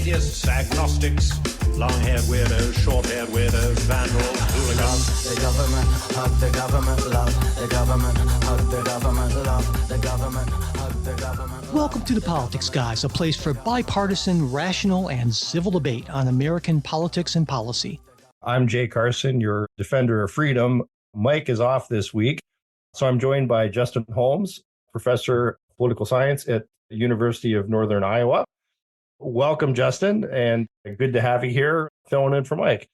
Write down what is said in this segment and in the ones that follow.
atheists, agnostics, long-haired weirdos, short-haired weirdos, vandals, hooligans. The government, hug the government, love the government, hug the government, love the government, hug the government. Welcome to The Politics Guys, a place for bipartisan, rational, and civil debate on American politics and policy. I'm Jay Carson, your defender of freedom. Mike is off this week, so I'm joined by Justin Holmes, professor of political science at the University of Northern Iowa. Welcome, Justin, and good to have you here, filling in for Mike.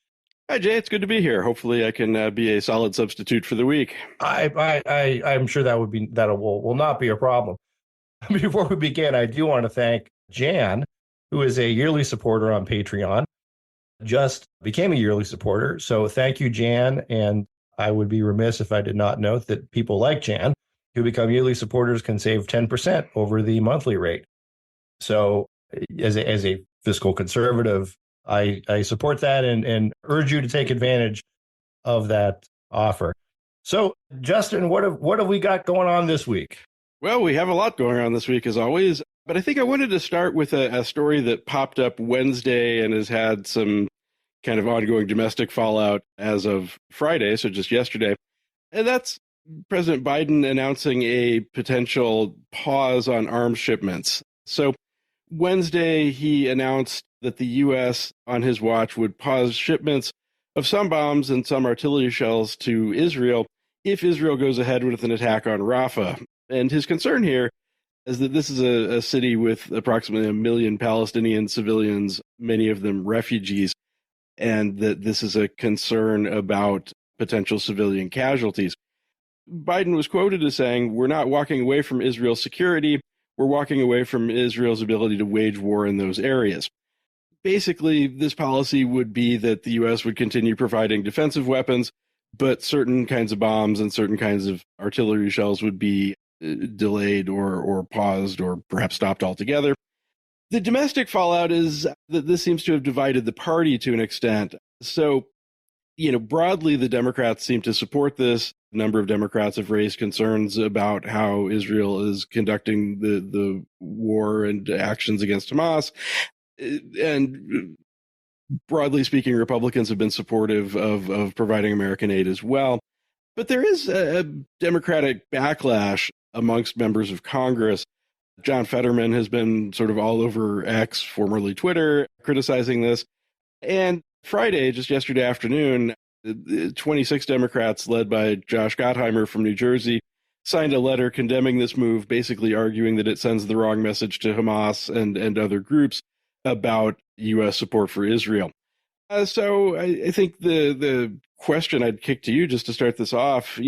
Hi, Jay. It's good to be here. Hopefully, I can be a solid substitute for the week. I'm sure that will not be a problem. Before we begin, I do want to thank Jan, who is a yearly supporter on Patreon. Just became a yearly supporter, so thank you, Jan. And I would be remiss if I did not note that people like Jan, who become yearly supporters, can save 10% over the monthly rate. So, as a fiscal conservative, I support that and urge you to take advantage of that offer. So, Justin, what have we got going on this week? Well, we have a lot going on this week, as always. But I think I wanted to start with a story that popped up Wednesday and has had some kind of ongoing domestic fallout as of Friday, so just yesterday. And that's President Biden announcing a potential pause on arms shipments. So Wednesday, he announced that the U.S. on his watch would pause shipments of some bombs and some artillery shells to Israel if Israel goes ahead with an attack on Rafah. And his concern here is that this is a city with approximately 1 million Palestinian civilians, many of them refugees, and that this is a concern about potential civilian casualties. Biden was quoted as saying, "We're not walking away from Israel's security. We're walking away from Israel's ability to wage war in those areas." Basically, this policy would be that the U.S. would continue providing defensive weapons, but certain kinds of bombs and certain kinds of artillery shells would be delayed or paused or perhaps stopped altogether. The domestic fallout is that this seems to have divided the party to an extent. So, broadly, the Democrats seem to support this. A number of Democrats have raised concerns about how Israel is conducting the war and actions against Hamas. And broadly speaking, Republicans have been supportive of providing American aid as well. But there is a Democratic backlash amongst members of Congress. John Fetterman has been sort of all over X, formerly Twitter, criticizing this. And Friday, just yesterday afternoon, 26 Democrats led by Josh Gottheimer from New Jersey signed a letter condemning this move, basically arguing that it sends the wrong message to Hamas and other groups about U.S. support for Israel. So I think the question I'd kick to you just to start this off,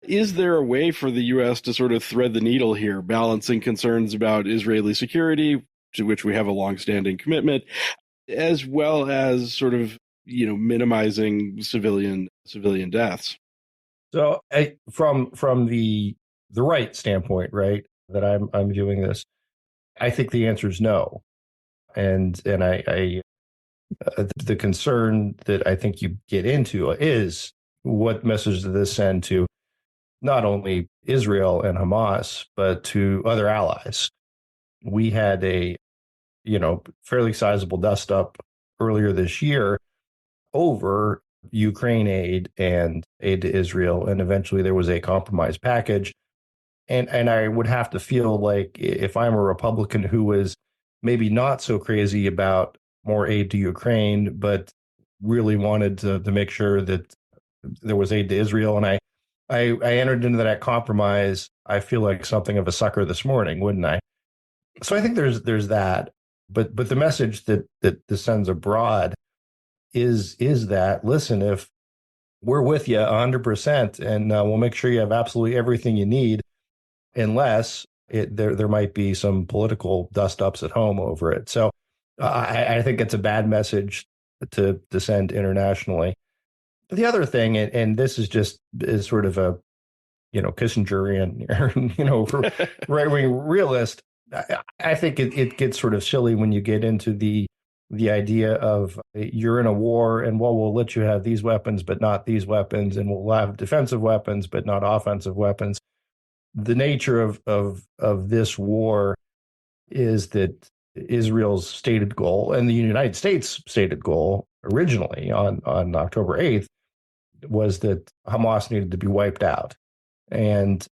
is there a way for the U.S. to sort of thread the needle here, balancing concerns about Israeli security, to which we have a longstanding commitment, as well as sort of, minimizing civilian deaths? So from the right standpoint, right, that I'm viewing this, I think the answer is no. And I the concern that I think you get into is what message does this send to not only Israel and Hamas, but to other allies. We had a, fairly sizable dust up earlier this year over Ukraine aid and aid to Israel. And eventually there was a compromise package. And I would have to feel like if I'm a Republican who was maybe not so crazy about more aid to Ukraine, but really wanted to make sure that there was aid to Israel, and I entered into that compromise, I feel like something of a sucker this morning, wouldn't I? So I think there's that, but the message that this sends abroad is that, listen, if we're with you 100%, and we'll make sure you have absolutely everything you need, unless there might be some political dust ups at home over it. So I think it's a bad message to send internationally. But the other thing, and this is sort of a, Kissingerian, right-wing realist, I think it gets sort of silly when you get into the idea of you're in a war and, well, we'll let you have these weapons, but not these weapons, and we'll have defensive weapons, but not offensive weapons. The nature of this war is that Israel's stated goal and the United States stated goal originally on October 8th was that Hamas needed to be wiped out. And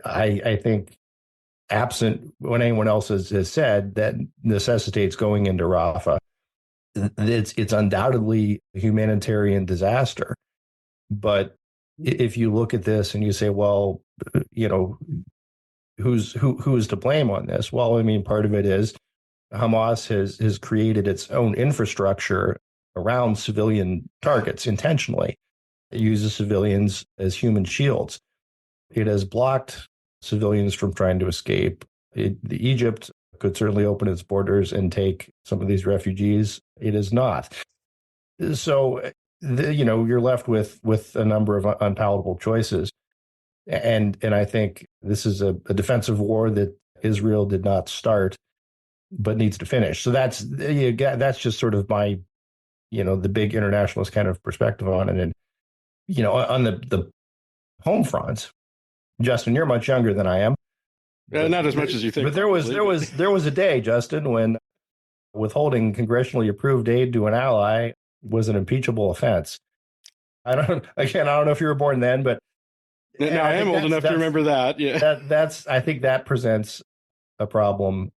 I think absent what anyone else has said, that necessitates going into Rafah. It's undoubtedly a humanitarian disaster. But if you look at this and you say, well, who's to blame on this? Well, I mean, part of it is Hamas has created its own infrastructure around civilian targets intentionally. It uses civilians as human shields. It has blocked civilians from trying to escape. Egypt could certainly open its borders and take some of these refugees. It is not. So, you're left with a number of unpalatable choices. And I think this is a defensive war that Israel did not start, but needs to finish. So that's just sort of my, the big internationalist kind of perspective on it. And, on the home front, Justin, you're much younger than I am. Not as much as you think. But there was a day, Justin, when withholding congressionally approved aid to an ally was an impeachable offense. I don't know if you were born then, but no, I am old enough to remember that. Yeah, I think that presents a problem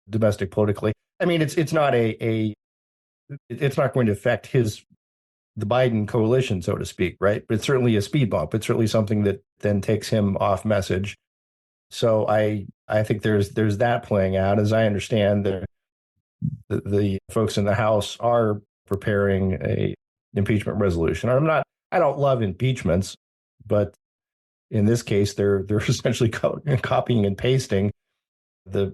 domestic politically. I mean, it's not it's not going to affect the Biden coalition, so to speak, right? But it's certainly a speed bump. It's certainly something that then takes him off message. So I think there's that playing out. As I understand, the folks in the House are preparing a impeachment resolution. I don't love impeachments, but in this case, they're essentially copying and pasting the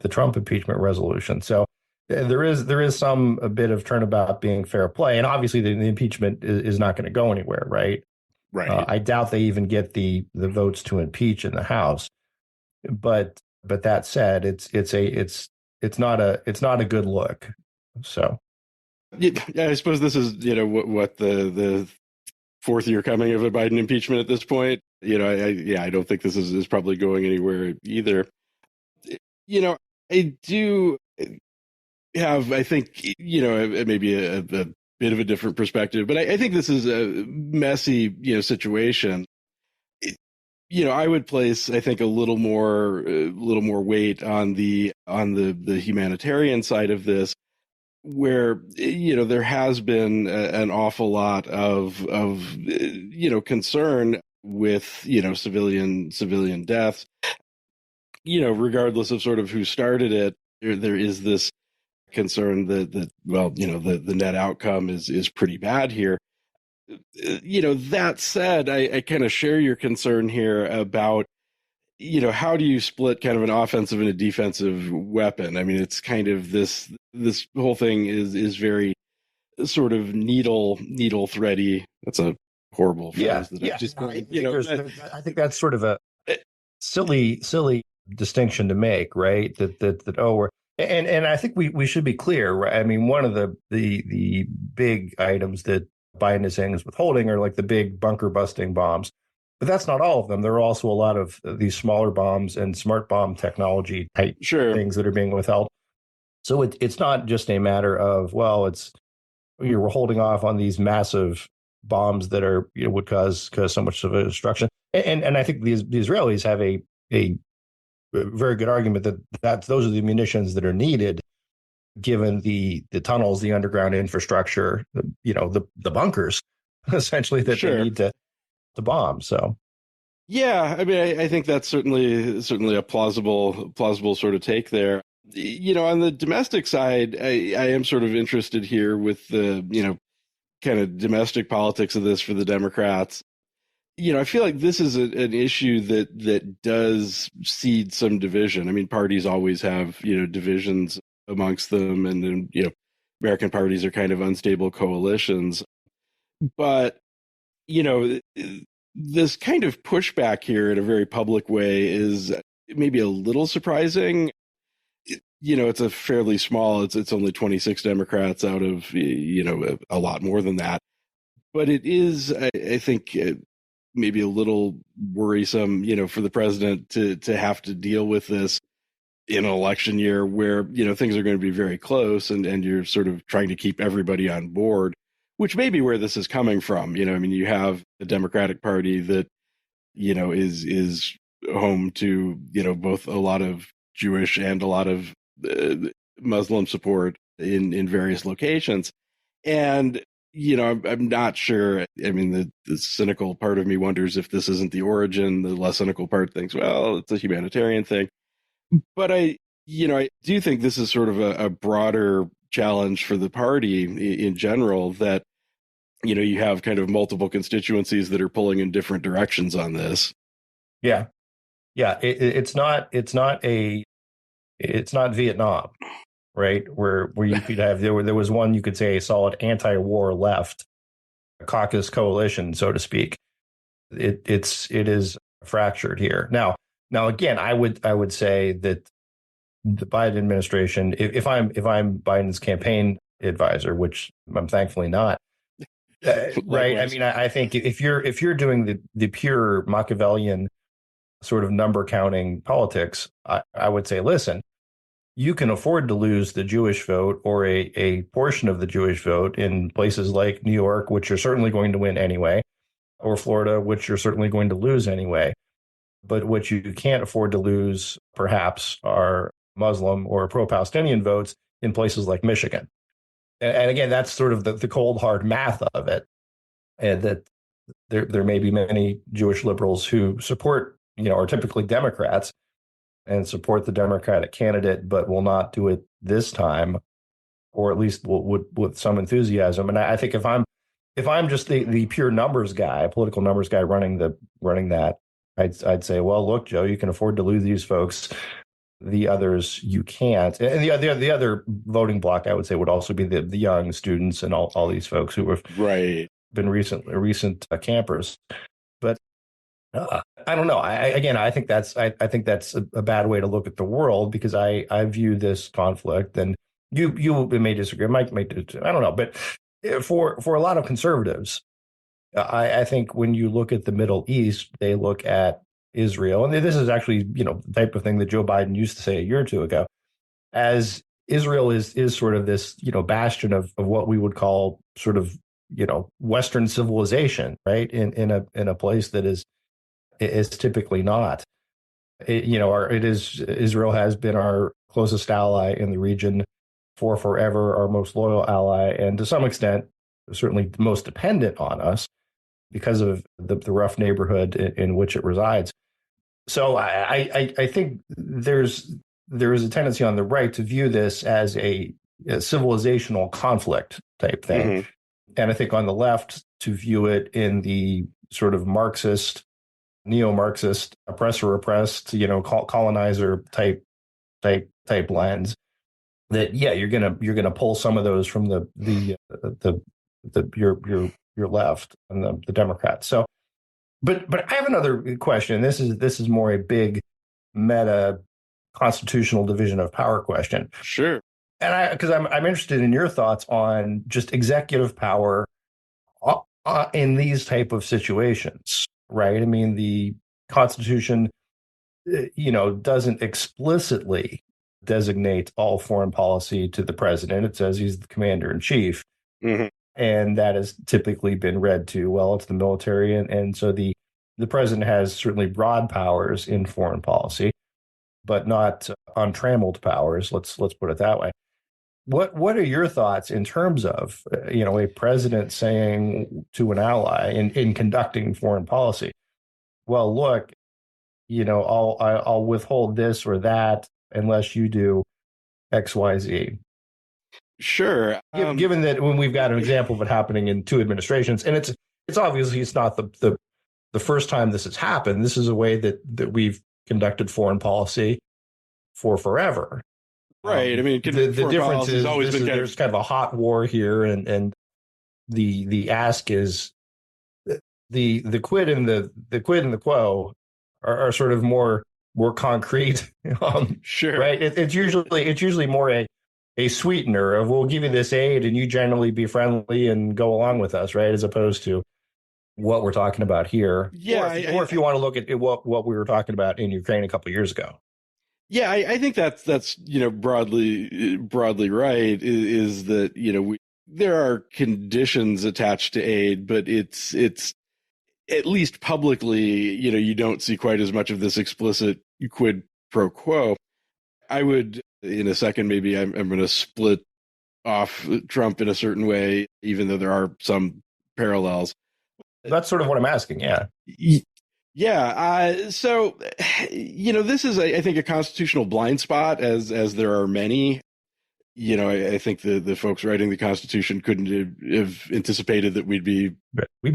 Trump impeachment resolution. So there is a bit of turnabout being fair play, and obviously the impeachment is not going to go anywhere, right? Right. I doubt they even get the votes to impeach in the House. But that said, it's not a good look. So yeah, I suppose this is what the fourth year coming of a Biden impeachment at this point. I don't think this is probably going anywhere either. I do have, I think, maybe a bit of a different perspective, but I think this is a messy, situation. I would place, I think, a little more weight on the humanitarian side of this, where there has been an awful lot of concern with civilian deaths. Regardless of sort of who started it, there is this concern that the net outcome is pretty bad here. That said, I kind of share your concern here about how do you split kind of an offensive and a defensive weapon? I mean, it's kind of this whole thing is very sort of needle thready. That's a horrible phrase. I think that's sort of a silly distinction to make, right? And I think we should be clear, right? I mean, one of the big items that Biden is saying is withholding are like the big bunker busting bombs. But that's not all of them. There are also a lot of these smaller bombs and smart bomb technology type things that are being withheld. So it's not just a matter of, well, we're holding off on these massive bombs that are would cause so much civil destruction. And I think the Israelis have a very good argument that those are the munitions that are needed, given the tunnels, the underground infrastructure, the bunkers, essentially that they need to bomb. So, yeah, I mean, I think that's certainly a plausible sort of take there. On the domestic side, I am sort of interested here with the kind of domestic politics of this for the Democrats. I feel like this is an issue that does seed some division. I mean, parties always have divisions amongst them, and then American parties are kind of unstable coalitions. But this kind of pushback here in a very public way is maybe a little surprising. It's a fairly small. It's only 26 Democrats out of a lot more than that. But it is, I think, maybe a little worrisome, for the president to have to deal with this in an election year where, things are going to be very close and you're sort of trying to keep everybody on board, which may be where this is coming from. You have the Democratic Party that, is home to, both a lot of Jewish and a lot of Muslim support in various locations. And, I'm not sure. I mean, the cynical part of me wonders if this isn't the origin. The less cynical part thinks, well, it's a humanitarian thing. But I do think this is sort of a broader challenge for the party in general, that, you have kind of multiple constituencies that are pulling in different directions on this. Yeah. Yeah. It's not Vietnam, right? Where you could have, there was one, you could say, a solid anti-war left, a caucus coalition, so to speak. It is fractured here. Now again, I would say that the Biden administration, if I'm Biden's campaign advisor, which I'm thankfully not, right? I mean, I think if you're doing the pure Machiavellian sort of number counting politics, I would say, listen, you can afford to lose the Jewish vote or a portion of the Jewish vote in places like New York, which you're certainly going to win anyway, or Florida, which you're certainly going to lose anyway. But what you can't afford to lose, perhaps, are Muslim or pro-Palestinian votes in places like Michigan. And again, that's sort of the cold, hard math of it. And that there may be many Jewish liberals who support, are typically Democrats and support the Democratic candidate, but will not do it this time, or at least with some enthusiasm. And I think if I'm just the pure numbers guy, political numbers guy running that, I'd say, well, look, Joe, you can afford to lose these folks. The others you can't. And the other voting bloc, I would say, would also be the young students and all these folks who have been recent campers. But I don't know. I think that's a bad way to look at the world, because I view this conflict, and you may disagree, Mike may disagree, I don't know, but for a lot of conservatives, I think when you look at the Middle East, they look at Israel, and this is actually, the type of thing that Joe Biden used to say a year or two ago, as Israel is sort of this, bastion of what we would call sort of, Western civilization, right? In a place that is typically not. Israel has been our closest ally in the region for forever, our most loyal ally, and to some extent, certainly the most dependent on us because of the rough neighborhood in which it resides. So I think there is a tendency on the right to view this as a civilizational conflict type thing. Mm-hmm. And I think on the left to view it in the sort of Marxist, neo-Marxist, oppressor-oppressed, colonizer type lens. That you're gonna pull some of those from your left and the Democrats. So, but I have another question. This is more a big meta constitutional division of power question. Sure. And because I'm interested in your thoughts on just executive power in these type of situations, right? I mean, the Constitution, doesn't explicitly designate all foreign policy to the president. It says he's the commander in chief. Mm-hmm. And that has typically been read to, well, it's the military. And so the president has certainly broad powers in foreign policy, but not untrammeled powers. Let's put it that way. What are your thoughts in terms of, a president saying to an ally in conducting foreign policy, well, look, I'll withhold this or that unless you do X, Y, Z. Sure. Given that when we've got an example of it happening in two administrations, and it's obviously it's not the first time this has happened. This is a way that we've conducted foreign policy for forever. Right. I mean, the difference is there's kind of a hot war here, and the ask is the quid and the quo are sort of more concrete. Sure. Right. It's usually more a sweetener of, we'll give you this aid and you generally be friendly and go along with us, right? As opposed to what we're talking about here. Yeah. Or if you want to look at what we were talking about in Ukraine a couple of years ago. Yeah, I think that's broadly right. Is that there are conditions attached to aid, but it's at least publicly, you don't see quite as much of this explicit quid pro quo. I would, in a second, maybe I'm going to split off Trump in a certain way, even though there are some parallels. That's sort of what I'm asking. Yeah. Yeah. So, this is, I think, a constitutional blind spot, as there are many. I think the folks writing the Constitution couldn't have anticipated that we'd be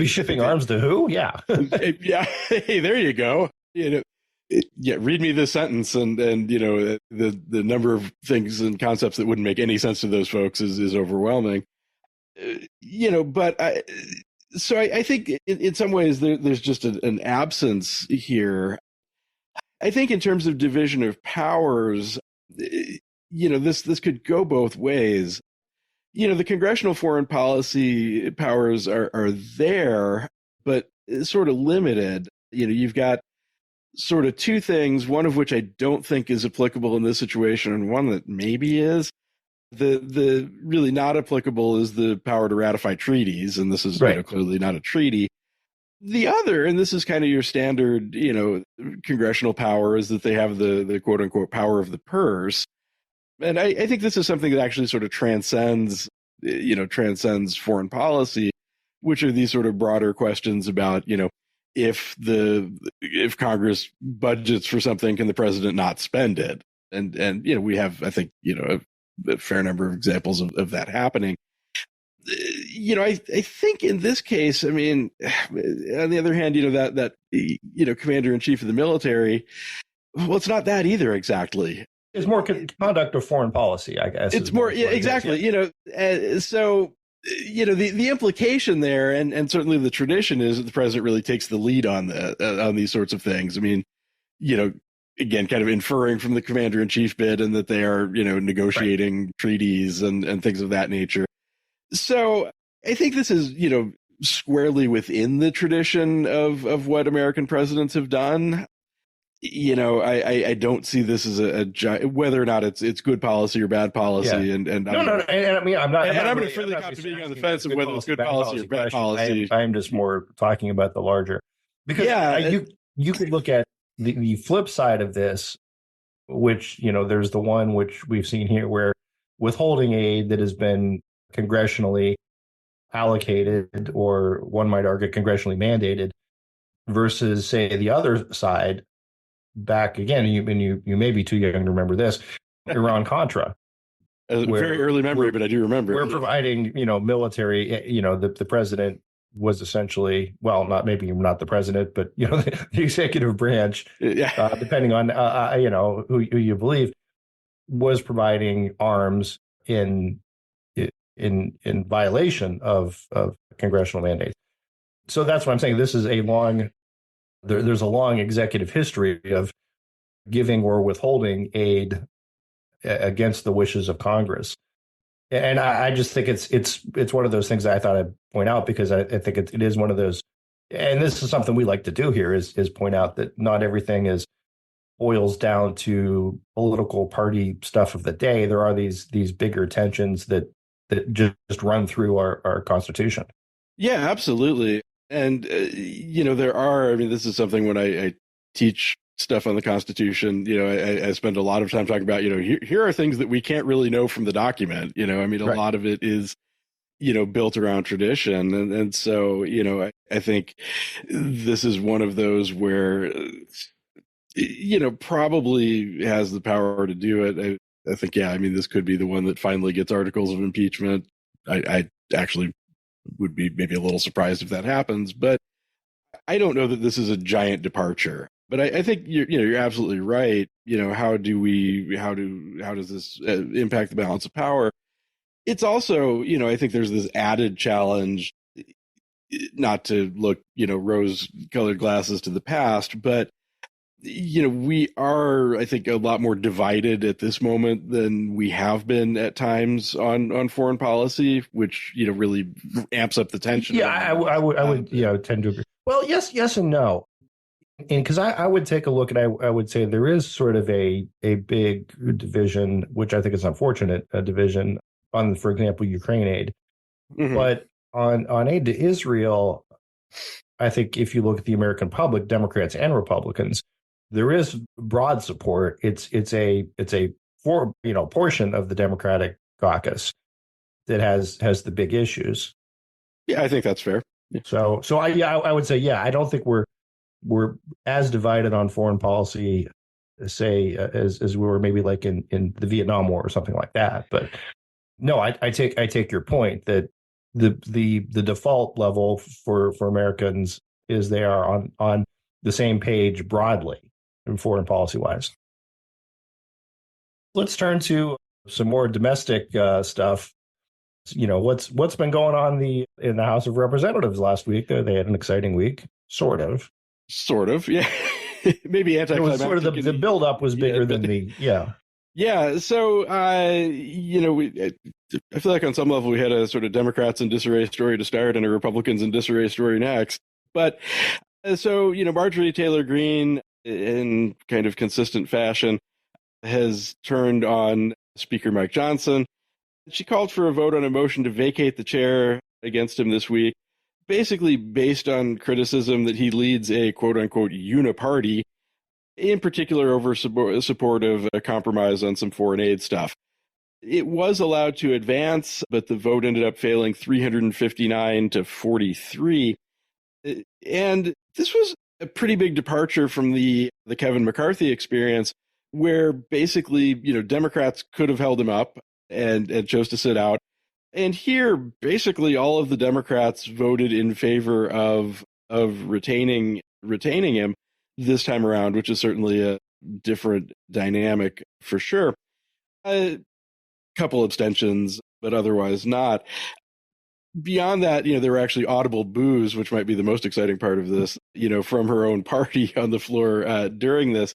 shipping arms to who? Yeah. Yeah. Hey, there you go. Read me this sentence, and the number of things and concepts that wouldn't make any sense to those folks is overwhelming. But I think in some ways there's just an absence here. I think in terms of division of powers, this could go both ways. The congressional foreign policy powers are there, but sort of limited. You've got sort of two things, one of which I don't think is applicable in this situation, and one that maybe is. The really not applicable is the power to ratify treaties, and this is right. Clearly not a treaty. The other, and this is kind of your standard, congressional power, is that they have the quote unquote power of the purse. And I think this is something that actually sort of transcends foreign policy, which are these sort of broader questions about, if Congress budgets for something, can the president not spend it? And we have, I think, a fair number of examples of that happening. I think in this case, I mean, on the other hand, that commander in chief of the military, well, it's not that either exactly. It's more conduct of foreign policy, I guess. It's more, yeah, exactly. So the implication there, and certainly the tradition, is that the president really takes the lead on these sorts of things. I mean, again, kind of inferring from the commander in chief bit, and that they are negotiating treaties and things of that nature. So I think this is squarely within the tradition of what American presidents have done. I don't see this as a whether or not it's good policy or bad policy. Yeah. And I mean, I'm not. And I'm going to freely come to being on the fence of whether it's good policy or bad policy. I'm just more talking about the larger, because you could look at the flip side of this, which there's the one which we've seen here where withholding aid that has been congressionally allocated, or one might argue congressionally mandated, versus, say, the other side. Back again, you may be too young to remember this, Iran-Contra. Very early memory, but I do remember. We're providing, military, the president was essentially, well, not the president, but, the executive branch, depending on, who you believe, was providing arms in violation of congressional mandates. So that's what I'm saying. This is there's a long executive history of giving or withholding aid against the wishes of Congress. And I just think it's one of those things that I thought I'd point out, because I think it is one of those, and this is something we like to do here, is point out that not everything boils down to political party stuff of the day. There are these bigger tensions that just run through our Constitution. Yeah, absolutely. And, there are, I mean, this is something when I teach stuff on the Constitution, I spend a lot of time talking about, here are things that we can't really know from the document. I mean, a lot of it is, built around tradition. And so, I think this is one of those where, probably has the power to do it. I think, this could be the one that finally gets articles of impeachment. I actually would be maybe a little surprised if that happens, but I don't know that this is a giant departure. But I think you're absolutely right. How does this impact the balance of power? It's also, I think there's this added challenge, not to look, rose-colored glasses to the past, but we are, I think, a lot more divided at this moment than we have been at times on foreign policy, which, really amps up the tension. Yeah, I would tend to agree. Well, yes and no. And because I would take a look, and I would say there is sort of a big division, which I think is unfortunate, a division on, for example, Ukraine aid. Mhm. But on aid to Israel, I think if you look at the American public, Democrats and Republicans, there is broad support. It's a portion of the Democratic caucus that has the big issues. Yeah, I think that's fair. Yeah. So I would say, yeah, I don't think we're as divided on foreign policy, say, as we were maybe like in the Vietnam War or something like that. But no, I take your point that the default level for Americans is they are on the same page broadly in foreign policy wise. Let's turn to some more domestic stuff. What's been going on in the House of Representatives last week? They had an exciting week, sort of. Sort of, yeah. Maybe It was anticlimactic. sort of the buildup was bigger than Yeah, so I feel like on some level we had a sort of Democrats in disarray story to start and a Republicans in disarray story next. But so Marjorie Taylor Greene, in kind of consistent fashion, has turned on Speaker Mike Johnson. She called for a vote on a motion to vacate the chair against him this week, basically based on criticism that he leads a quote-unquote uniparty, in particular over support of a compromise on some foreign aid stuff. It was allowed to advance, but the vote ended up failing 359 to 43. And this was a pretty big departure from the Kevin McCarthy experience, where basically, Democrats could have held him up and chose to sit out. And here, basically, all of the Democrats voted in favor of retaining him this time around, which is certainly a different dynamic for sure. A couple abstentions, but otherwise not. Beyond that, there were actually audible boos, which might be the most exciting part of this, from her own party on the floor during this.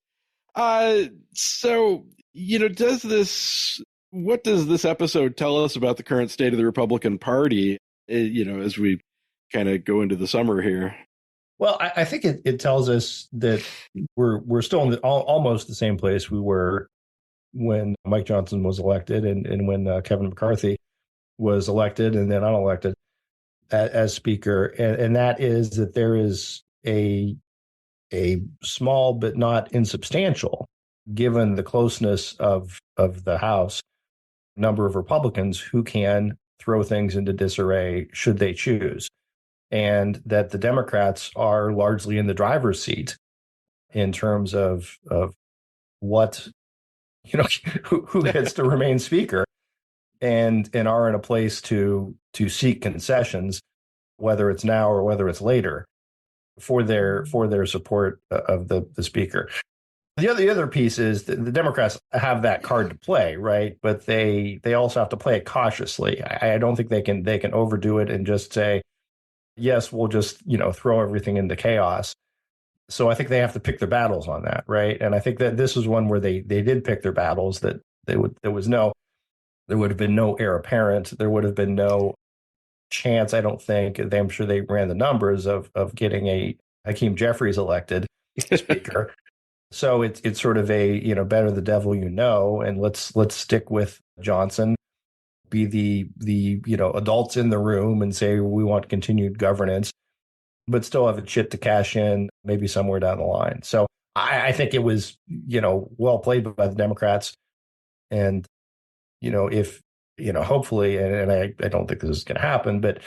So, what does this episode tell us about the current state of the Republican Party, as we kind of go into the summer here? Well, I think it tells us that we're still in almost the same place we were when Mike Johnson was elected and when Kevin McCarthy was elected and then unelected as Speaker, and that is that there is a small but not insubstantial, given the closeness of the House, number of Republicans who can throw things into disarray should they choose, and that the Democrats are largely in the driver's seat in terms of what who gets to remain Speaker, and are in a place to seek concessions, whether it's now or whether it's later, for their support of the Speaker. The other piece is that the Democrats have that card to play, right? But they also have to play it cautiously. I don't think they can overdo it and just say, yes, we'll just throw everything into chaos. So I think they have to pick their battles on that, right? And I think that this is one where they did pick their battles. That there would have been no heir apparent. There would have been no chance, I don't think. I'm sure they ran the numbers of getting a Hakeem Jeffries elected Speaker. So it's sort of a better the devil and let's stick with Johnson, be the adults in the room and say we want continued governance, but still have a chit to cash in maybe somewhere down the line. So I think it was well played by the Democrats, and if hopefully, and I don't think this is going to happen, but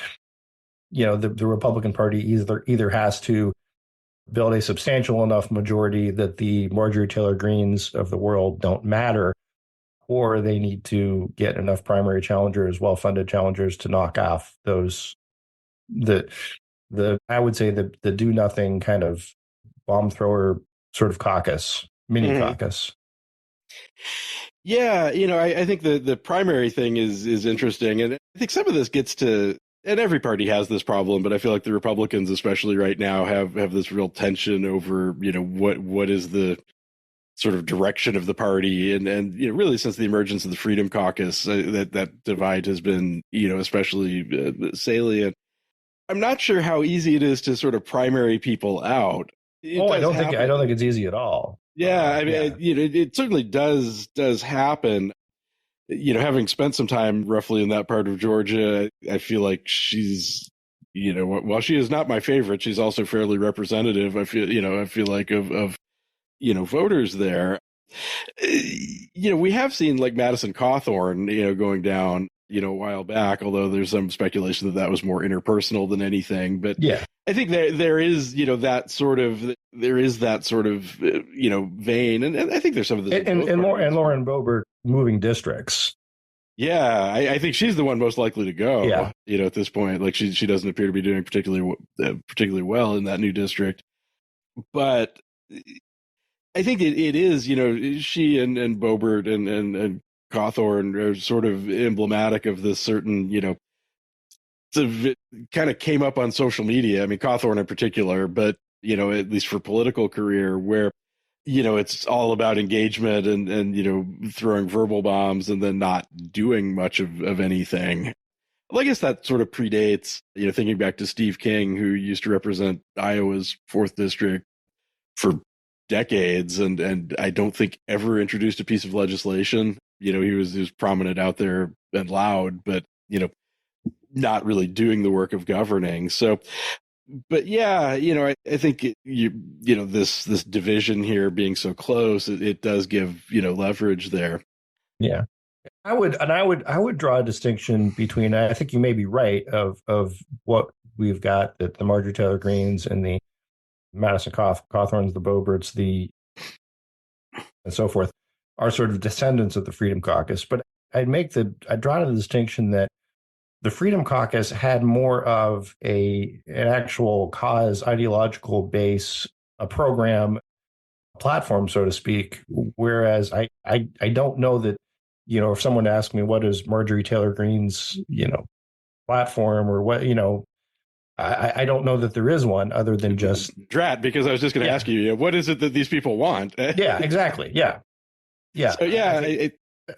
the Republican Party either has to build a substantial enough majority that the Marjorie Taylor Greenes of the world don't matter, or they need to get enough primary challengers, well-funded challengers, to knock off those I would say the do nothing kind of bomb thrower sort of caucus, mini caucus. Yeah, I think the primary thing is interesting, and I think some of this gets to, and every party has this problem, but I feel like the Republicans, especially right now, have this real tension over what is the sort of direction of the party, and really since the emergence of the Freedom Caucus, that divide has been especially salient. I'm not sure how easy it is to sort of primary people out. it I does don't think it's easy at all. Yeah, I mean, it certainly does happen. Having spent some time roughly in that part of Georgia, I feel like she's, while she is not my favorite, she's also fairly representative. I feel like of voters there. We have seen like Madison Cawthorn, going down, a while back, although there's some speculation that was more interpersonal than anything. But Yeah, I think there is, that sort of vein. And I think there's some of this. and Lauren Boebert moving districts. Yeah, I think she's the one most likely to go. Yeah. At this point, like she doesn't appear to be doing particularly well in that new district. But I think it is, she and Boebert and Cawthorn are sort of emblematic of this certain, kind of came up on social media. I mean, Cawthorn in particular, but, at least for political career, where, it's all about engagement and throwing verbal bombs and then not doing much of anything. Well, I guess that sort of predates, thinking back to Steve King, who used to represent Iowa's 4th district for decades and I don't think ever introduced a piece of legislation. He was prominent out there and loud, but not really doing the work of governing. So, but yeah, I think this division here being so close, it does give leverage there. Yeah, I would draw a distinction between. I think you may be right of what we've got, that the Marjorie Taylor Greenes and the Madison Cawthorns, the Boeberts, and so forth, are sort of descendants of the Freedom Caucus. But I'd draw the distinction that the Freedom Caucus had more of an actual cause, ideological base, a program, a platform, so to speak. Whereas I don't know that, if someone asked me what is Marjorie Taylor Greene's, platform or what, I don't know that there is one other than just drat, because I was just going to ask you, what is it that these people want? Yeah, exactly. Yeah. So, yeah.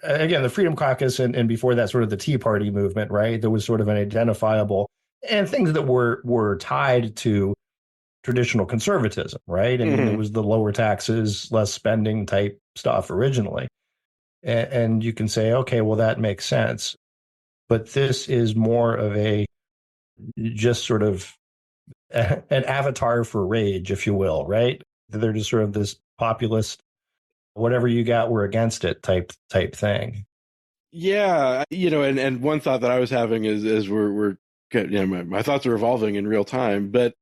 Again, the Freedom Caucus and before that, sort of the Tea Party movement, right? There was sort of an identifiable and things that were tied to traditional conservatism, right? And it was the lower taxes, less spending type stuff originally. And you can say, okay, well, that makes sense. But this is more of a just sort of an avatar for rage, if you will, right? They're just sort of this populist, whatever you got, we're against it type thing. Yeah, and one thought that I was having is as we're my thoughts are evolving in real time, but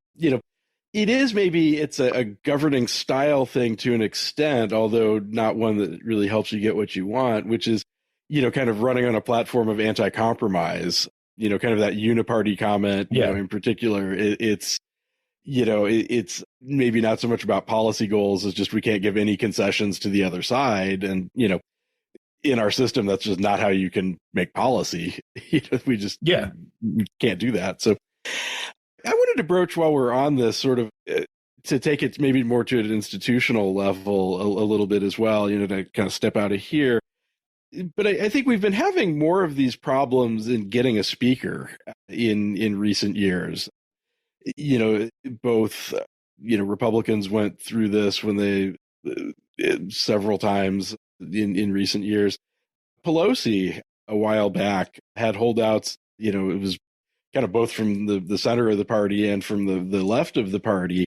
it is, maybe it's a governing style thing to an extent, although not one that really helps you get what you want, which is kind of running on a platform of anti-compromise. Kind of that uniparty comment. In particular, it's maybe not so much about policy goals as just we can't give any concessions to the other side. And, in our system, that's just not how you can make policy. We just we can't do that. So I wanted to broach, while we're on this, sort of to take it maybe more to an institutional level a little bit as well, to kind of step out of here. But I think we've been having more of these problems in getting a speaker in recent years. Both, Republicans went through this when they several times in recent years. Pelosi, a while back, had holdouts. It was kind of both from the center of the party and from the left of the party.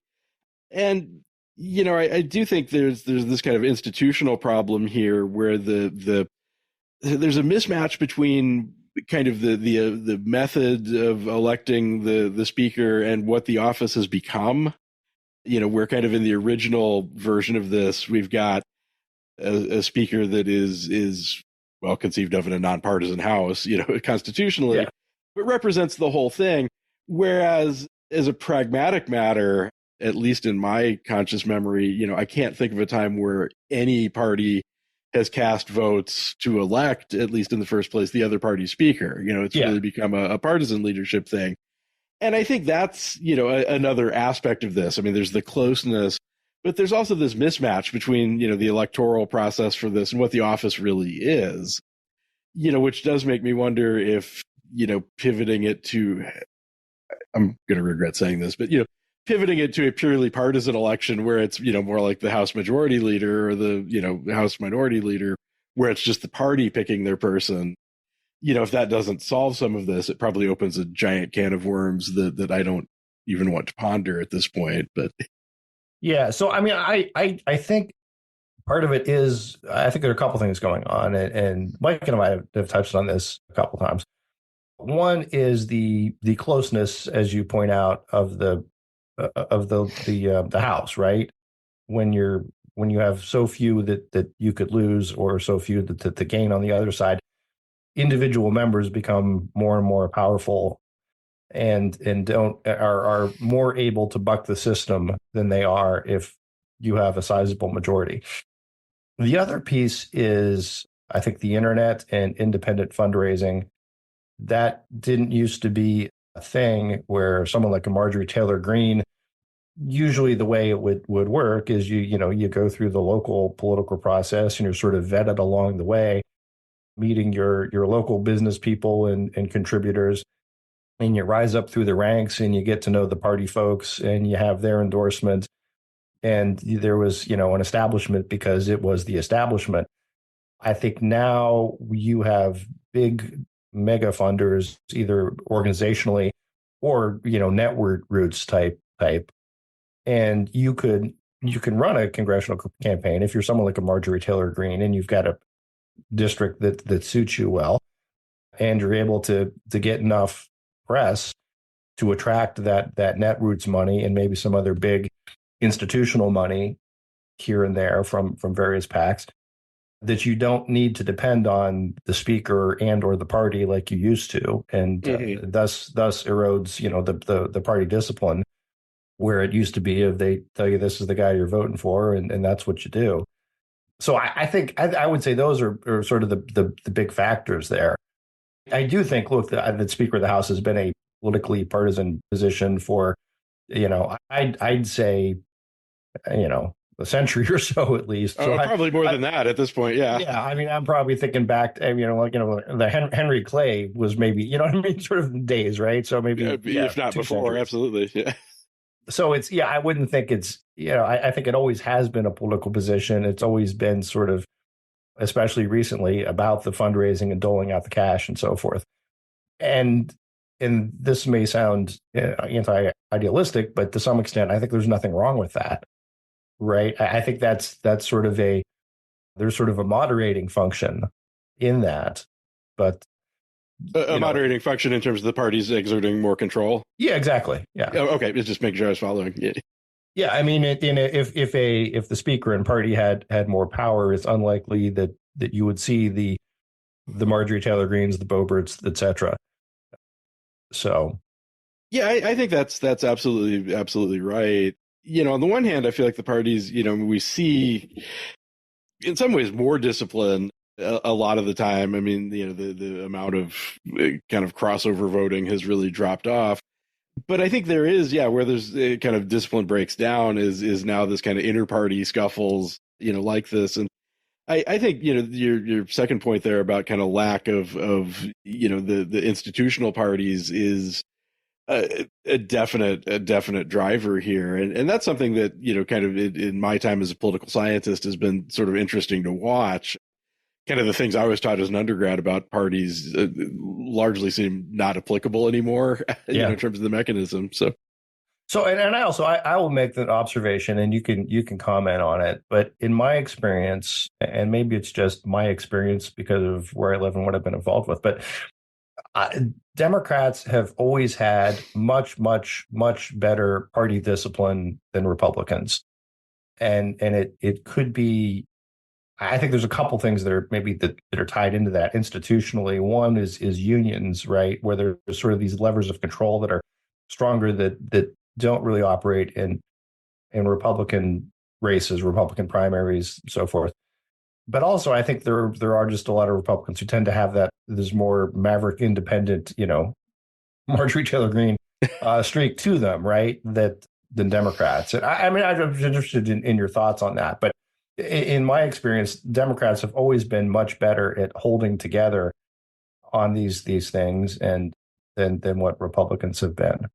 And, I do think there's this kind of institutional problem here where there's a mismatch between kind of the method of electing the speaker and what the office has become. We're kind of in the original version of this. We've got a speaker that is well conceived of in a nonpartisan house, constitutionally, but represents the whole thing. Whereas as a pragmatic matter, at least in my conscious memory, I can't think of a time where any party has cast votes to elect, at least in the first place, the other party's speaker. It's really become a partisan leadership thing. And I think that's, another aspect of this. I mean, there's the closeness, but there's also this mismatch between, the electoral process for this and what the office really is, which does make me wonder if, pivoting it to, I'm going to regret saying this, but, pivoting it to a purely partisan election where it's, more like the House Majority Leader or the, House Minority Leader, where it's just the party picking their person. If that doesn't solve some of this, it probably opens a giant can of worms that I don't even want to ponder at this point. But yeah, so I mean, I think part of it is, I think there are a couple things going on, and Mike and I have touched on this a couple times. One is the closeness, as you point out, of the House, right? When you have so few that you could lose, or so few that to gain on the other side, individual members become more and more powerful, and are more able to buck the system than they are if you have a sizable majority. The other piece is, I think, the internet and independent fundraising. That didn't used to be a thing where someone like a Marjorie Taylor Greene, usually the way it would work is you go through the local political process and you're sort of vetted along the way, meeting your local business people and contributors, and you rise up through the ranks and you get to know the party folks and you have their endorsement. And there was, an establishment because it was the establishment. I think now you have big mega funders, either organizationally or, network roots type. And you can run a congressional campaign if you're someone like a Marjorie Taylor Greene and you've got a district that suits you well, and you're able to get enough press to attract that netroots money and maybe some other big institutional money here and there from various PACs, that you don't need to depend on the speaker and or the party like you used to, and thus erodes the party discipline, where it used to be if they tell you this is the guy you're voting for and that's what you do. So I think I would say those are sort of the big factors there. I do think, look, the Speaker of the House has been a politically partisan position for, I'd say, a century or so at least. So probably more than that at this point. Yeah. Yeah. I mean, I'm probably thinking back, the Henry Clay was maybe, sort of days, right? So maybe, if not before, centuries. Absolutely. Yeah. So it's, I wouldn't think it's, I think it always has been a political position. It's always been sort of, especially recently, about the fundraising and doling out the cash and so forth. And this may sound anti-idealistic, but to some extent, I think there's nothing wrong with that. Right. I think that's sort of there's sort of a moderating function in that, but a moderating function in terms of the parties exerting more control. Yeah, exactly. Yeah. Oh, okay. Just making sure I was following. Yeah. Yeah. I mean, if the speaker and party had more power, it's unlikely that you would see the Marjorie Taylor Greenes, the Boeberts, et cetera. So. Yeah, I think that's absolutely right. On the one hand, I feel like the parties, we see in some ways more discipline a lot of the time. I mean, the amount of kind of crossover voting has really dropped off. But I think there is, where there's kind of discipline breaks down is now this kind of inter-party scuffles, like this. And I think, your second point there about kind of lack of the institutional parties is a definite driver here. And that's something that, kind of in my time as a political scientist has been sort of interesting to watch. Kind of the things I was taught as an undergrad about parties largely seem not applicable anymore, in terms of the mechanism. So and I will make that observation, and you can comment on it. But in my experience, and maybe it's just my experience because of where I live and what I've been involved with, but Democrats have always had much, much, much better party discipline than Republicans. And it could be, I think there's a couple things that are maybe that are tied into that institutionally. One is unions, right? Where there's sort of these levers of control that are stronger that don't really operate in Republican races, Republican primaries, so forth. But also, I think there are just a lot of Republicans who tend to have this more maverick, independent, Marjorie Taylor Greene streak to them, right? Than Democrats. And I'm interested in your thoughts on that. But in my experience, Democrats have always been much better at holding together on these things than what Republicans have been.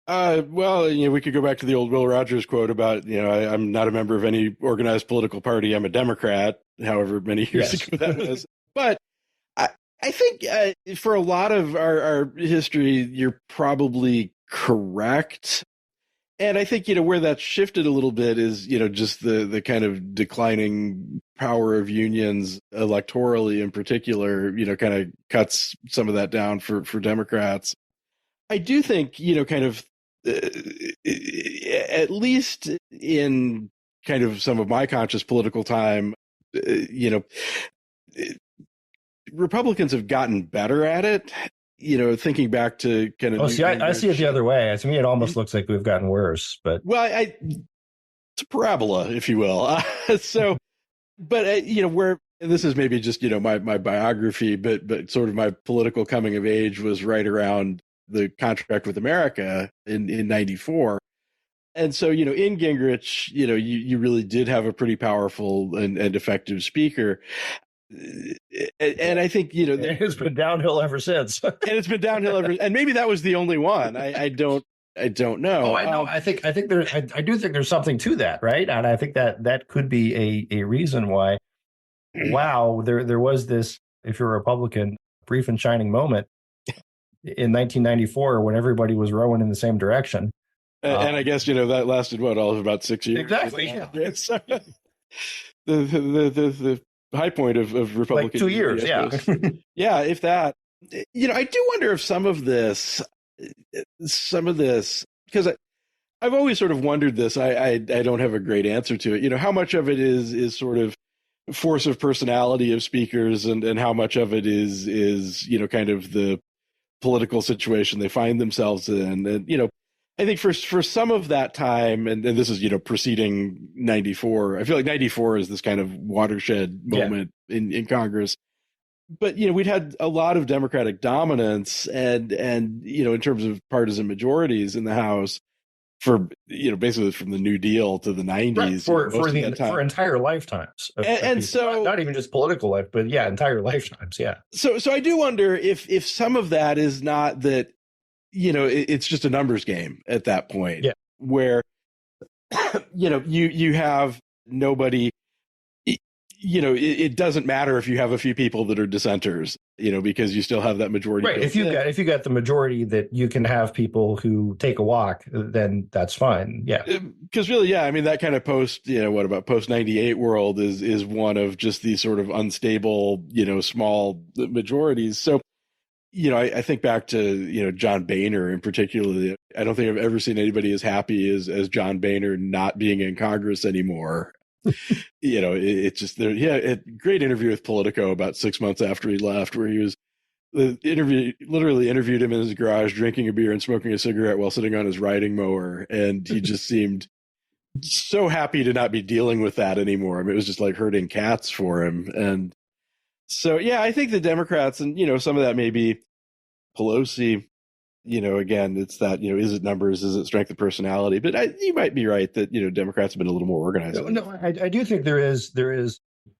Well, we could go back to the old Will Rogers quote about, I'm not a member of any organized political party. I'm a Democrat, however many years Yes. ago that was. But I think for a lot of our history, you're probably correct. And I think, where that's shifted a little bit is, just the kind of declining power of unions electorally in particular, kind of cuts some of that down for Democrats. I do think, kind of, at least in kind of some of my conscious political time, Republicans have gotten better at it. Thinking back to kind of. Oh, see, I see it the other way. To me, it almost looks like we've gotten worse. But well, it's a parabola, if you will. So, but where and this is maybe just my biography, but sort of my political coming of age was right around the contract with America in 94. And so, in Gingrich, you really did have a pretty powerful and effective speaker. And I think, it's been downhill ever since. and it's been downhill ever. And maybe that was the only one. I don't know. Oh, I know. I think there. I do think there's something to that, right? And I think that could be a reason why. Wow, there was this. If you're a Republican, brief and shining moment in 1994 when everybody was rowing in the same direction. And I guess that lasted all of about 6 years. Exactly. Yeah. The high point of Republican, like 2 years. Yeah. Yeah. If that, I do wonder if some of this, because I've always sort of wondered this. I don't have a great answer to it. How much of it is sort of force of personality of speakers, and how much of it is kind of the political situation they find themselves in, and I think for some of that time, and this is preceding 94. I feel like 94 is this kind of watershed moment in Congress. But we'd had a lot of Democratic dominance, and in terms of partisan majorities in the House for basically from the New Deal to the 90s, right, for entire lifetimes, and so not even just political life, but entire lifetimes. Yeah. So I do wonder if some of that is not that. It's just a numbers game at that point, where, you have nobody, it doesn't matter if you have a few people that are dissenters, because you still have that majority. Right. If you got the majority that you can have people who take a walk, then that's fine. Yeah. Because really, that kind of post 98 world is one of just these sort of unstable, small majorities. So, I think back to, John Boehner in particular. I don't think I've ever seen anybody as happy as John Boehner not being in Congress anymore. It's just there. Yeah. A great interview with Politico about 6 months after he left, where he was literally interviewed him in his garage, drinking a beer and smoking a cigarette while sitting on his riding mower. And he just seemed so happy to not be dealing with that anymore. It was just like herding cats for him. And so, I think the Democrats, and, some of that may be Pelosi, again, it's that, is it numbers? Is it strength of personality? But you might be right that, Democrats have been a little more organized. No, I do think there is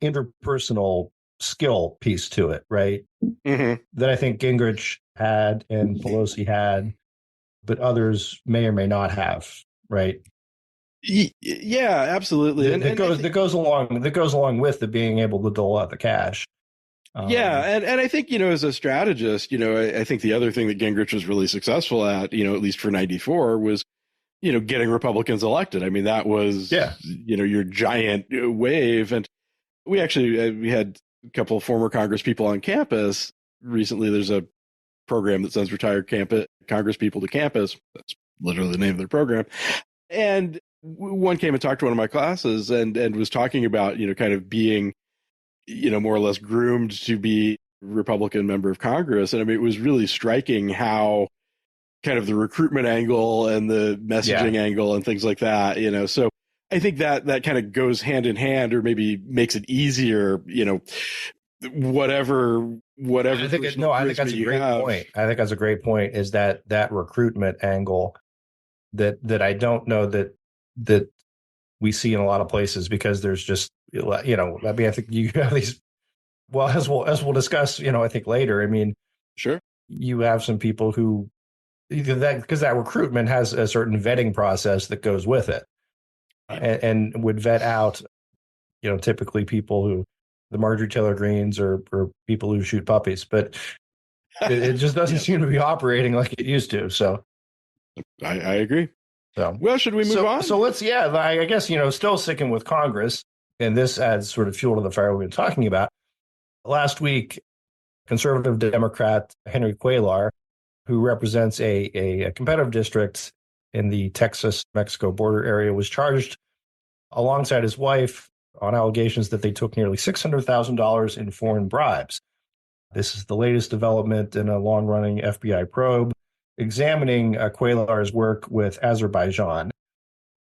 interpersonal skill piece to it, right? Mm-hmm. That I think Gingrich had and Pelosi had, but others may or may not have, right? Yeah, absolutely. That goes along with the being able to dole out the cash. And I think, as a strategist, I think the other thing that Gingrich was really successful at least for 94 was, getting Republicans elected. That was, your giant wave. And we actually, we had a couple of former Congress people on campus recently. There's a program that sends retired Congress people to campus. That's literally the name of their program. And one came and talked to one of my classes and was talking about, kind of being, more or less groomed to be a Republican member of Congress. And it was really striking how kind of the recruitment angle and the messaging angle and things like that, so I think that kind of goes hand in hand, or maybe makes it easier, whatever. I think that's a great point. I think that's a great point, is that recruitment angle that I don't know that we see in a lot of places, because there's just, I think you have these, well, as we'll discuss, I think later, sure, you have some people who because that recruitment has a certain vetting process that goes with it, and would vet out, typically people who the Marjorie Taylor Greens or people who shoot puppies, but it just doesn't seem to be operating like it used to. So I agree. So well, should we move on? So let's, I guess, still sticking with Congress, and this adds sort of fuel to the fire we've been talking about. Last week, conservative Democrat Henry Cuellar, who represents a competitive district in the Texas-Mexico border area, was charged alongside his wife on allegations that they took nearly $600,000 in foreign bribes. This is the latest development in a long-running FBI probe examining Cuellar's work with Azerbaijan.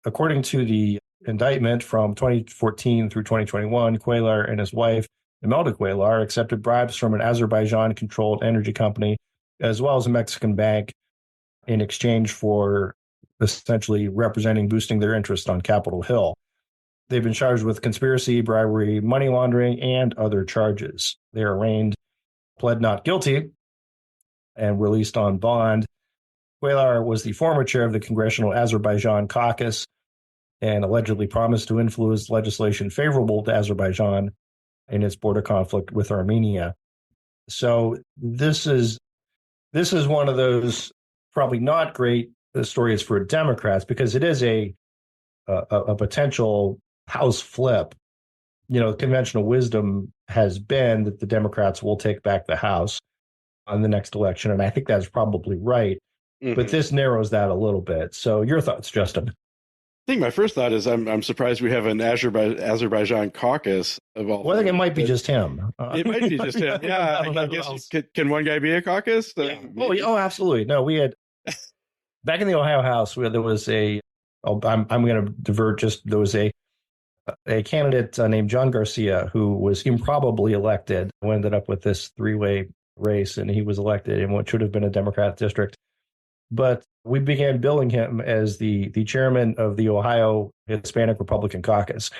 According to the indictment from 2014 through 2021, Cuellar and his wife, Imelda Cuellar, accepted bribes from an Azerbaijan-controlled energy company as well as a Mexican bank in exchange for essentially boosting their interest on Capitol Hill. They've been charged with conspiracy, bribery, money laundering, and other charges. They are arraigned, pled not guilty, and released on bond. Cuellar was the former chair of the Congressional Azerbaijan Caucus and allegedly promised to influence legislation favorable to Azerbaijan in its border conflict with Armenia. So this is one of those probably not great stories for Democrats, because it is a potential House flip. Conventional wisdom has been that the Democrats will take back the House on the next election, and I think that's probably right. Mm-hmm. But this narrows that a little bit. So your thoughts, Justin? I think my first thought is I'm surprised we have an Azerbaijan caucus of all. Well, I think it might be just him. It might be just him. Yeah, I guess. Can one guy be a caucus? Yeah. Oh, absolutely. No, we had back in the Ohio House where there was a. I'm going to divert. There was a candidate named John Garcia who was improbably elected, who ended up with this three-way race, and he was elected in what should have been a Democrat district. But we began billing him as the chairman of the Ohio Hispanic Republican Caucus,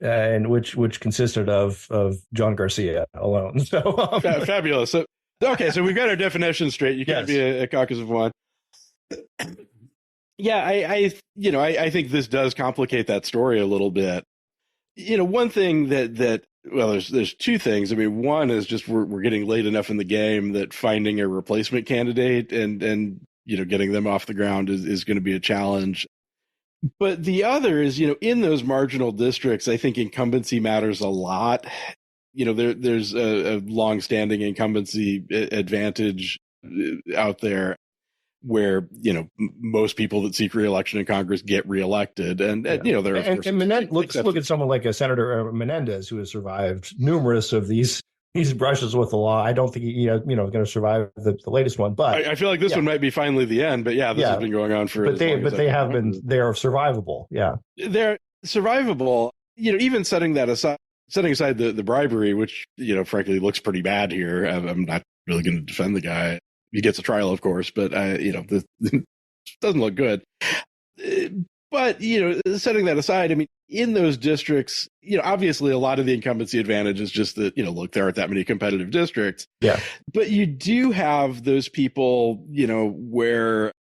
and which consisted of John Garcia alone. So fabulous. So we've got our definition straight. You can't be a caucus of one. Yeah, I think this does complicate that story a little bit. One thing that there's two things. I mean, one is just we're getting late enough in the game that finding a replacement candidate and getting them off the ground is going to be a challenge. But the other is, in those marginal districts, I think incumbency matters a lot. There's a longstanding incumbency advantage out there where, most people that seek reelection in Congress get reelected. And there are let's look at someone like a Senator Menendez, who has survived numerous of these brushes with the law. I don't think going to survive the latest one, but I feel like this one might be finally the end. But this has been going on for. They are survivable. Yeah, they're survivable. Even setting aside the bribery, which frankly looks pretty bad here. I'm not really going to defend the guy. He gets a trial, of course, but this doesn't look good. But, setting that aside, I mean, in those districts, obviously a lot of the incumbency advantage is just that, look, there aren't that many competitive districts. Yeah. But you do have those people, where,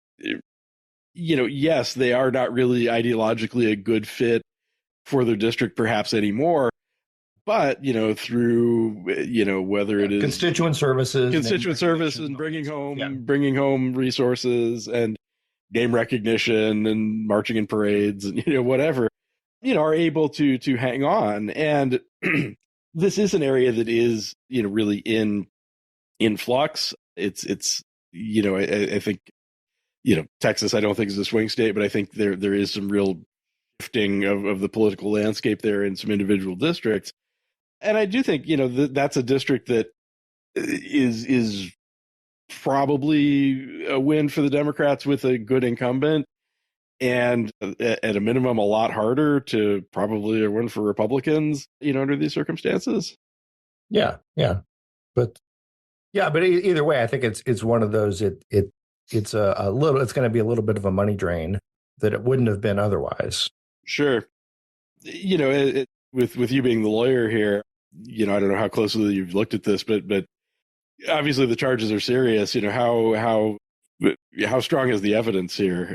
yes, they are not really ideologically a good fit for their district perhaps anymore. But, through, whether it is constituent services and bringing home resources and name recognition and marching in parades and, whatever, are able to hang on. And this is an area that is, really in flux. It's, I think, Texas, I don't think is a swing state, but I think there is some real shifting of the political landscape there in some individual districts. And I do think, that's a district that is probably a win for the Democrats with a good incumbent, and at a minimum, a lot harder to probably a win for Republicans, under these circumstances. Yeah. But either way, I think it's one of those, it's going to be a little bit of a money drain that it wouldn't have been otherwise. Sure. With you being the lawyer here, I don't know how closely you've looked at this, but obviously the charges are serious. How how strong is the evidence here?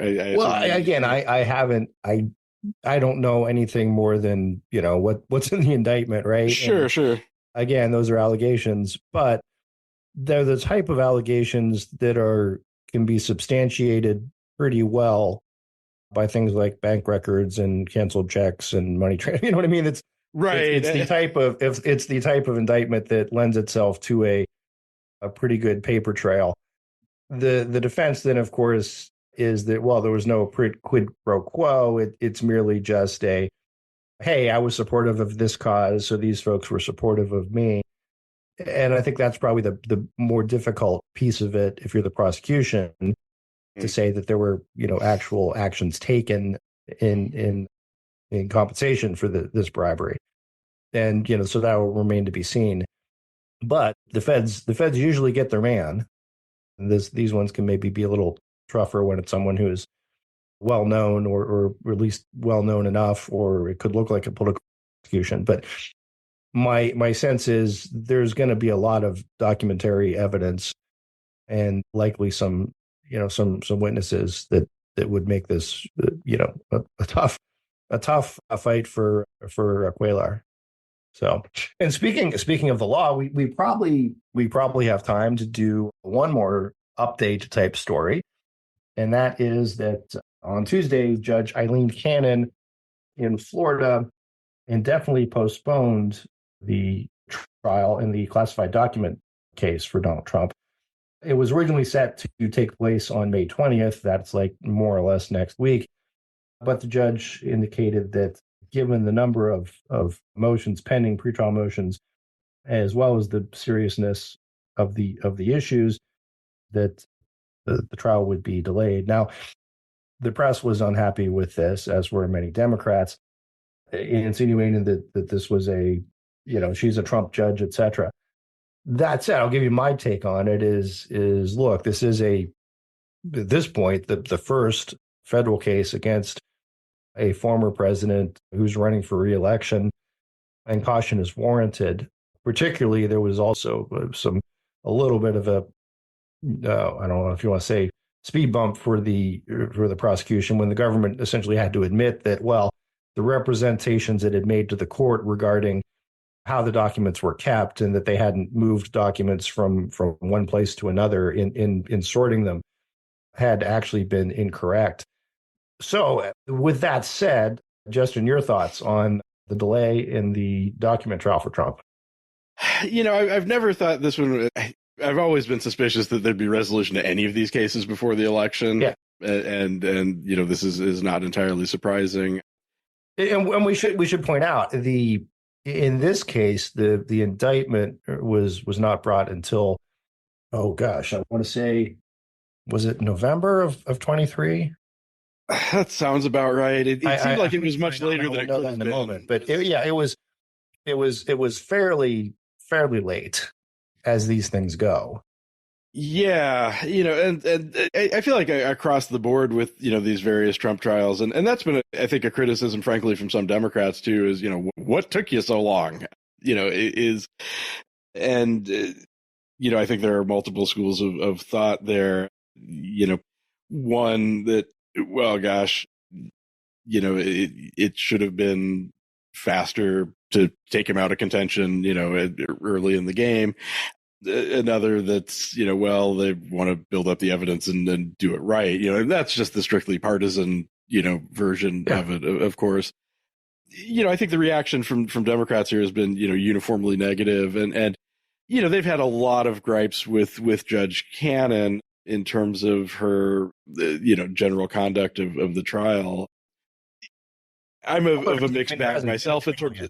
I don't know anything more than, what's in the indictment, right? Sure, And sure. again, those are allegations, but they're the type of allegations that can be substantiated pretty well by things like bank records and canceled checks and money transfer. You know what I mean? Right. It's the type of indictment that lends itself to a pretty good paper trail. The defense then, of course, is that, well, there was no quid pro quo. It's merely just hey, I was supportive of this cause, so these folks were supportive of me. And I think that's probably the more difficult piece of it if you're the prosecution, to say that there were, actual actions taken in compensation for this bribery. And, so that will remain to be seen. But the feds usually get their man. These ones can maybe be a little tougher when it's someone who is well known, or at least well known enough, or it could look like a political prosecution. But my sense is there's going to be a lot of documentary evidence, and likely some witnesses that would make this a tough fight for Cuellar. So, and speaking of the law, we probably have time to do one more update type story, and that is that on Tuesday, Judge Eileen Cannon in Florida indefinitely postponed the trial in the classified document case for Donald Trump. It was originally set to take place on May 20th. That's like more or less next week. But the judge indicated that given the number of motions pending, pretrial motions, as well as the seriousness of the issues, that the trial would be delayed. Now, the press was unhappy with this, as were many Democrats, insinuating that this was she's a Trump judge, etc. That said, I'll give you my take on it. Is look, this is at this point the first federal case against a former president who's running for re-election, and caution is warranted. Particularly, there was also a little bit of a I don't know if you want to say speed bump for the prosecution, when the government essentially had to admit that, well, the representations it had made to the court regarding how the documents were kept, and that they hadn't moved documents from one place to another in sorting them, had actually been incorrect. So with that said, Justin, your thoughts on the delay in the document trial for Trump? I've never thought this one. I've always been suspicious that there'd be resolution to any of these cases before the election. Yeah. And this is not entirely surprising. And we should point out, in this case, the indictment was not brought until, oh gosh, I want to say, was it November of 23? That sounds about right. It seemed like it was much later than it could have been. Moment, but it was fairly late, as these things go. Yeah, and I feel like across the board with these various Trump trials, and that's been I think a criticism, frankly, from some Democrats too, is what took you so long? I think there are multiple schools of thought there. One that, well, gosh, it should have been faster to take him out of contention, early in the game. Another that's, well, they want to build up the evidence and then do it right. And that's just the strictly partisan, version of it, of course. I think the reaction from Democrats here has been, uniformly negative. And they've had a lot of gripes with Judge Cannon in terms of her, general conduct of the trial. I'm of a mixed bag myself in terms of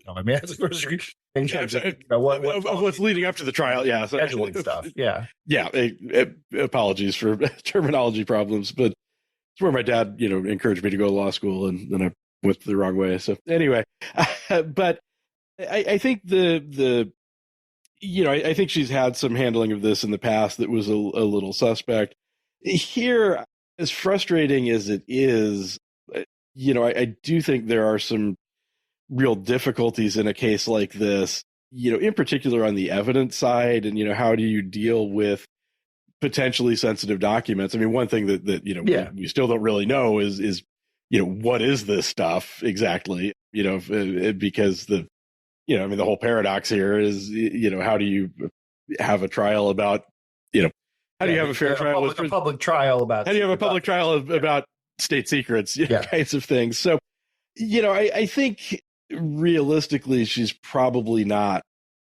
what's leading up to the trial. Yeah. Scheduling stuff. Yeah. Yeah. Apologies for terminology problems, but it's where my dad, encouraged me to go to law school, and then I went the wrong way. So anyway, but I think I think she's had some handling of this in the past that was a little suspect. Here, as frustrating as it is, I do think there are some real difficulties in a case like this, in particular on the evidence side. And, how do you deal with, potentially sensitive documents. I mean, one thing that we still don't really know is what is this stuff exactly? Because the whole paradox here is how do you have a trial about how do you have a fair trial with a public trial about how do you have a public trial about state secrets, kinds of things. So I think realistically she's probably not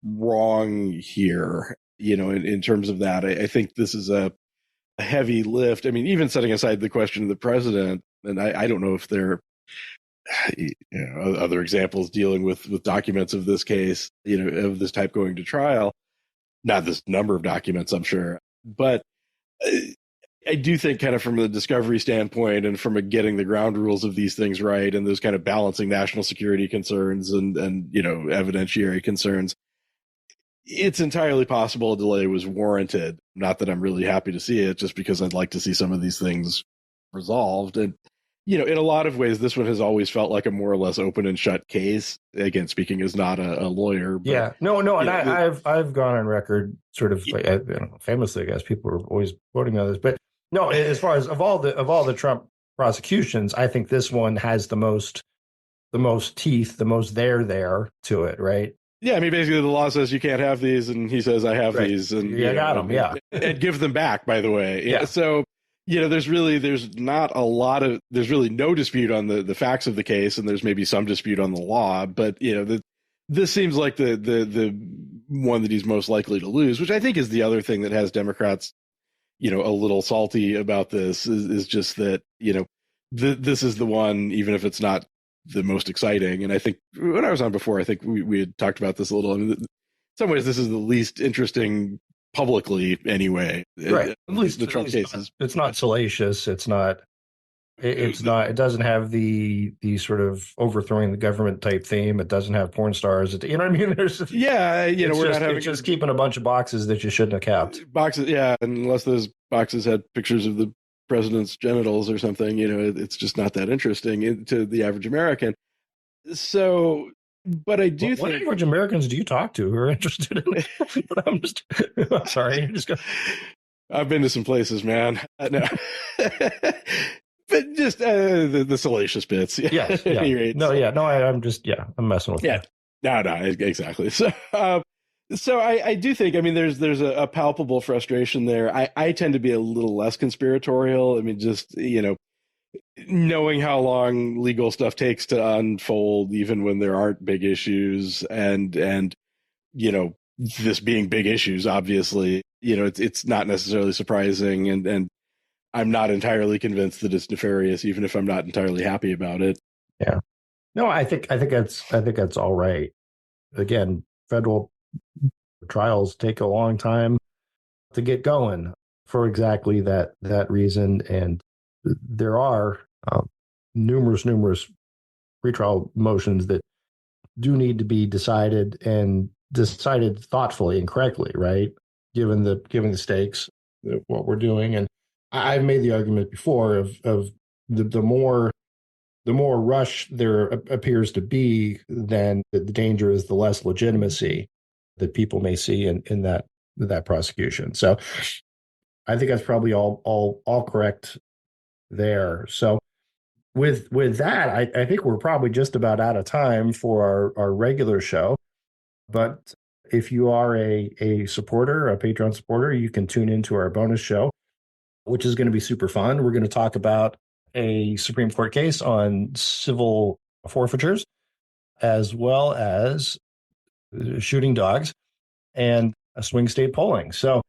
wrong here, in terms of that. I think this is a heavy lift. I mean, even setting aside the question of the president, and I don't know if there are other examples dealing with documents of this case, of this type going to trial, not this number of documents, I'm sure. But I do think kind of from the discovery standpoint and from getting the ground rules of these things right and those kind of balancing national security concerns and evidentiary concerns, it's entirely possible a delay was warranted. Not that I'm really happy to see it, just because I'd like to see some of these things resolved. And, in a lot of ways, this one has always felt like a more or less open and shut case. Again, speaking as not a lawyer. But, and I've gone on record sort of famously, I guess people are always quoting others, but no, as far as of all the Trump prosecutions, I think this one has the most teeth, the most there to it, right? Yeah, I mean, basically the law says you can't have these, and he says I have these, and I got them, and give them back. By the way, yeah. So there's really no dispute on the facts of the case, and there's maybe some dispute on the law, but this seems like the one that he's most likely to lose, which I think is the other thing that has Democrats a little salty about this is just that this is the one, even if it's not the most exciting. And I think when I was on before, I think we had talked about this a little. I mean, in some ways, this is the least interesting publicly anyway. Right. At least the Trump cases. It's not salacious. It's not. It's not. It doesn't have the sort of overthrowing the government type theme. It doesn't have porn stars. You know what I mean? There's we're just keeping a bunch of boxes that you shouldn't have kept. Boxes, yeah. Unless those boxes had pictures of the president's genitals or something, it's just not that interesting to the average American. So, but I do think what average Americans do you talk to who are interested in it? I'm sorry. I've been to some places, man. No. But just the salacious bits. Yes. Yeah. I'm messing with you. No, exactly. So I do think, I mean, there's a palpable frustration there. I tend to be a little less conspiratorial. I mean, just, knowing how long legal stuff takes to unfold, even when there aren't big issues and this being big issues, obviously, it's not necessarily surprising. And I'm not entirely convinced that it's nefarious, even if I'm not entirely happy about it. Yeah. No, I think that's all right. Again, federal trials take a long time to get going for exactly that reason, and there are numerous pretrial motions that do need to be decided and decided thoughtfully and correctly, right? Given the stakes, what we're doing, and I've made the argument before of the more rush there appears to be, then the danger is the less legitimacy that people may see in that prosecution. So I think that's probably all correct there. So with that, I think we're probably just about out of time for our regular show. But if you are a supporter, a Patreon supporter, you can tune into our bonus show, which is going to be super fun. We're going to talk about a Supreme Court case on civil forfeitures, as well as shooting dogs and swing state polling. So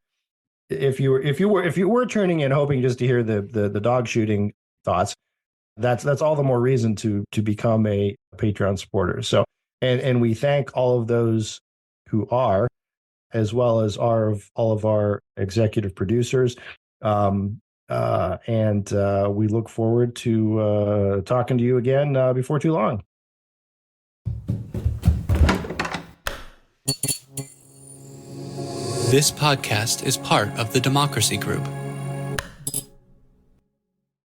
if you were tuning in hoping just to hear the dog shooting thoughts, that's all the more reason to become a Patreon supporter. So and we thank all of those who are, as well as all of our executive producers. And we look forward to talking to you again before too long. This podcast is part of the Democracy Group,